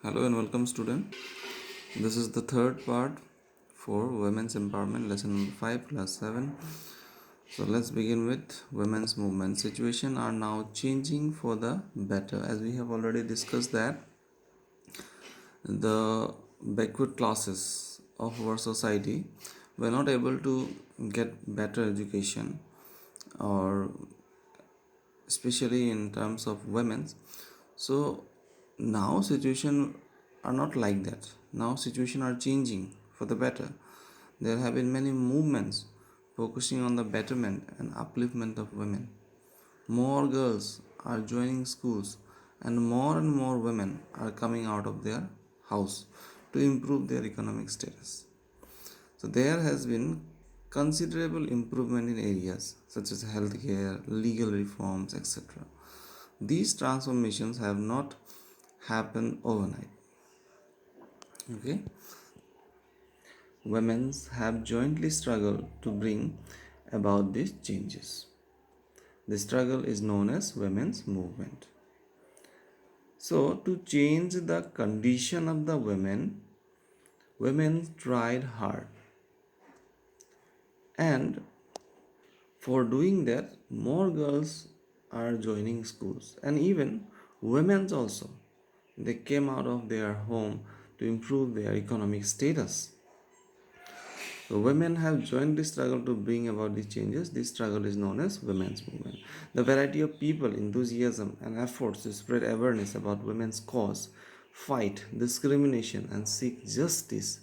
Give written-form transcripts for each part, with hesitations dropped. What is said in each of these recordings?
Hello and welcome, student. This is the third part for women's empowerment, lesson number 5, class 7. So let's begin with women's movement. Situation are now changing for the better. As we have already discussed that the backward classes of our society were not able to get better education, or especially in terms of women's. So now situation are not like that. Now situation are changing for the better. There have been many movements focusing on the betterment and upliftment of women. More girls are joining schools, and more women are coming out of their house to improve their economic status. So there has been considerable improvement in areas such as healthcare, legal reforms, etc. These transformations have not happened overnight. Okay, women have jointly struggled to bring about these changes. The struggle is known as women's movement. So, to change the condition of the women tried hard, and for doing that, more girls are joining schools, and even women also. They came out of their home to improve their economic status. So women have joined the struggle to bring about these changes. This struggle is known as women's movement. The variety of people, enthusiasm, and efforts to spread awareness about women's cause, fight discrimination, and seek justice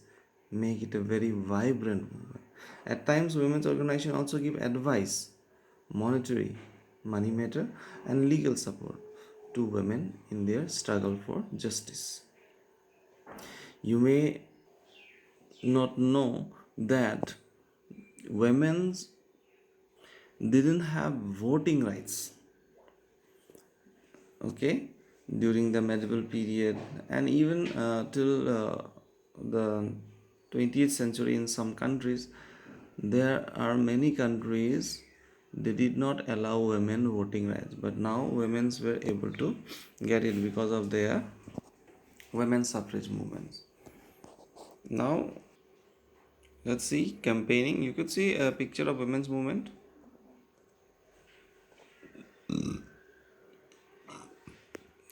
make it a very vibrant movement. At times, women's organizations also give advice, monetary, money matter, and legal support to women in their struggle for justice. You may not know that women didn't have voting rights, okay, during the medieval period, and even till the 20th century. In some countries, there are many countries they did not allow women voting rights, but now women were able to get it because of their women's suffrage movements. Now let's see campaigning. You could see a picture of women's movement.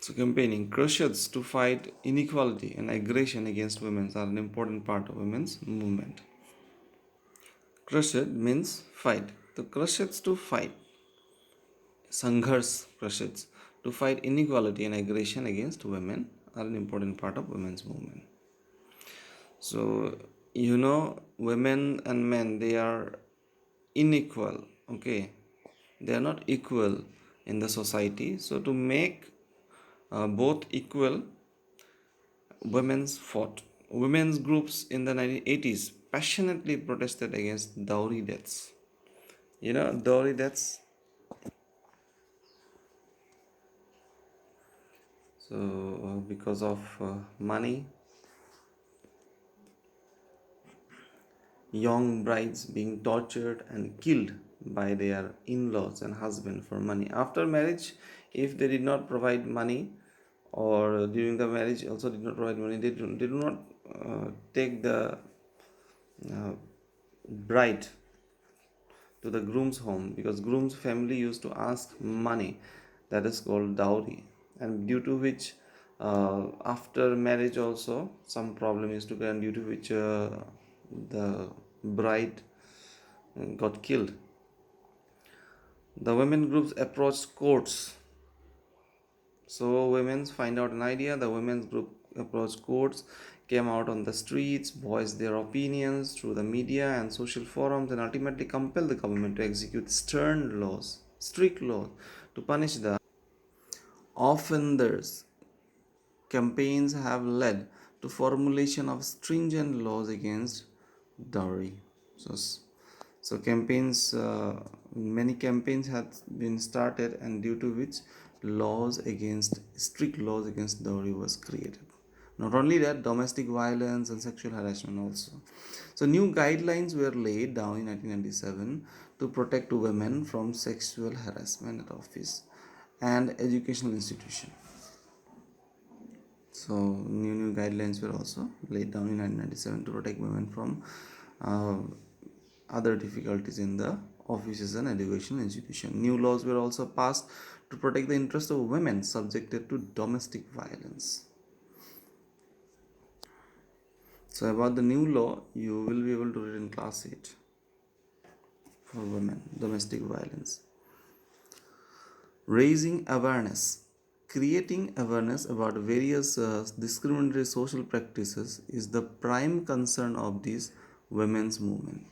So campaigning, crusades to fight inequality and aggression against women are an important part of women's movement. Crusade means fight. The crusades to fight, sanghars crusades to fight inequality and aggression against women are an important part of women's movement. So women and men, they are unequal. Okay, they are not equal in the society. So to make both equal, women's fought. Women's groups in the 1980s passionately protested against dowry deaths. Dowry deaths. So, because of money, young brides being tortured and killed by their in laws and husband for money. After marriage, if they did not provide money, or during the marriage also did not provide money, they do not take the bride to the groom's home, because groom's family used to ask money, that is called dowry, and due to which after marriage also some problem is to come, due to which the bride got killed. The women groups approached courts. So women find out an idea, the women's group approached courts, came out on the streets, voiced their opinions through the media and social forums, and ultimately compelled the government to execute strict laws to punish the offenders. Campaigns have led to formulation of stringent laws against dowry. So campaigns, many campaigns have been started, and due to which strict laws against dowry was created. Not only that, domestic violence and sexual harassment also. So new guidelines were laid down in 1997 to protect women from sexual harassment at office and educational institution. So new guidelines were also laid down in 1997 to protect women from uh, other difficulties in the offices and educational institution. New laws were also passed to protect the interests of women subjected to domestic violence. So about the new law, you will be able to read in class 8 for women, domestic violence. Raising awareness. Creating awareness about various discriminatory social practices is the prime concern of this women's movement.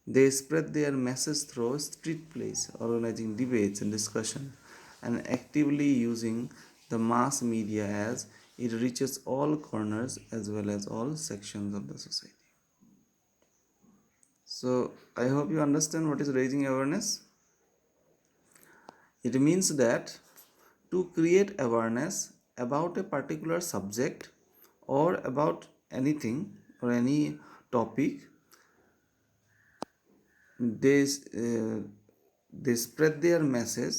They spread their message through street plays, organizing debates and discussion, and actively using the mass media as it reaches all corners as well as all sections of the society. So, I hope you understand what is raising awareness. It means that to create awareness about a particular subject or about anything or any topic, they, uh, they spread their message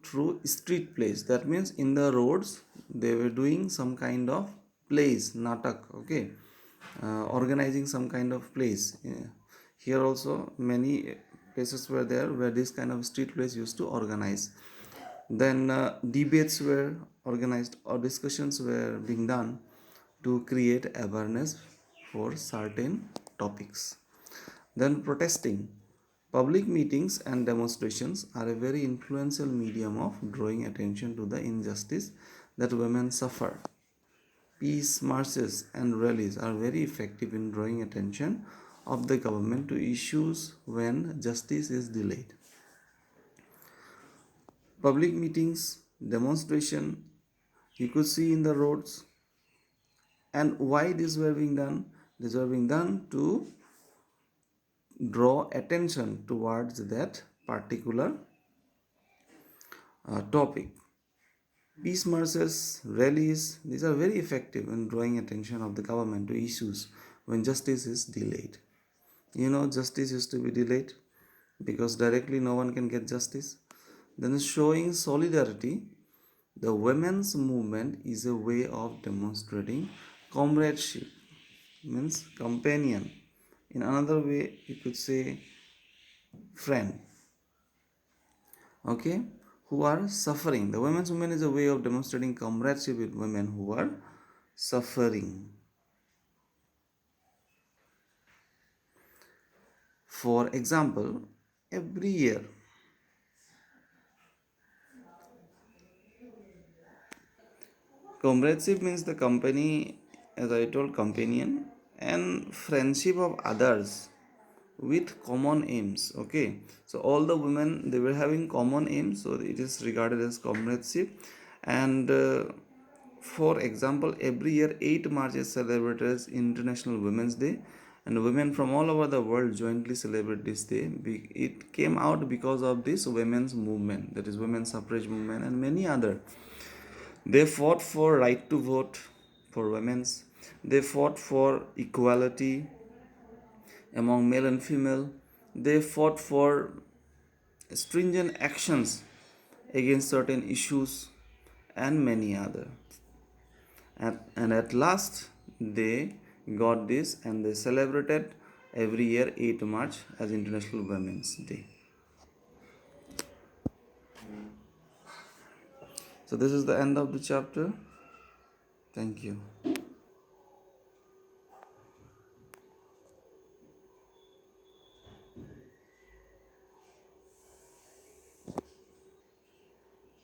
through street plays. That means in the roads they were doing some kind of plays, natak, okay, organizing some kind of plays. Here also many places were there where this kind of street plays used to organize. Then debates were organized or discussions were being done to create awareness for certain topics. Then protesting. Public meetings and demonstrations are a very influential medium of drawing attention to the injustice that women suffer. Peace marches and rallies are very effective in drawing attention of the government to issues when justice is delayed. Public meetings, demonstration, you could see in the roads. And why these were being done? These were being done to draw attention towards that particular topic. Peace marches, rallies, these are very effective in drawing attention of the government to issues when justice is delayed. You know, justice used to be delayed because directly no one can get justice. Then showing solidarity, the women's movement is a way of demonstrating comradeship, means companion. In another way, you could say friend, okay, who are suffering. The women's movement is a way of demonstrating comradeship with women who are suffering. For example, every year, comradeship means the company, as I told, companion, and friendship of others with common aims. Okay, so all the women they were having common aims, so it is regarded as comradeship. And for example, every year 8 March is celebrated as International Women's Day, and women from all over the world jointly celebrate this day. It came out because of this women's movement, that is women's suffrage movement, and many other. They fought for right to vote for women's. They fought for equality among male and female. They fought for stringent actions against certain issues and many other. And at last they got this and they celebrated every year 8 March as International Women's Day. So this is the end of the chapter. Thank you.